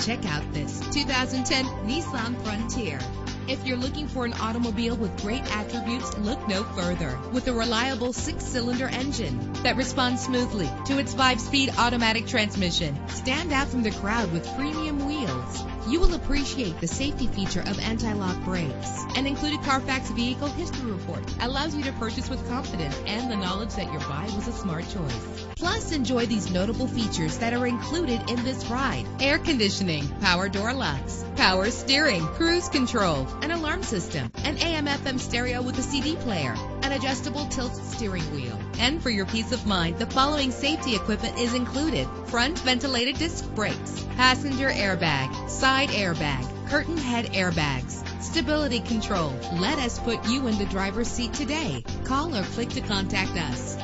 Check out this 2010 Nissan Frontier. If you're looking for an automobile with great attributes, look no further. With a reliable 6-cylinder engine that responds smoothly to its 5-speed automatic transmission, stand out from the crowd with premium wheels. You will appreciate the safety feature of anti-lock brakes. An included Carfax Vehicle History Report allows you to purchase with confidence and the knowledge that your buy was a smart choice. Plus, enjoy these notable features that are included in this ride: air conditioning, power door locks, power steering, cruise control, an alarm system, an AM/FM stereo with a CD player, an adjustable tilt steering wheel. And for your peace of mind, the following safety equipment is included: front ventilated disc brakes, passenger airbag, side airbag, curtain head airbags, stability control. Let us put you in the driver's seat today. Call or click to contact us.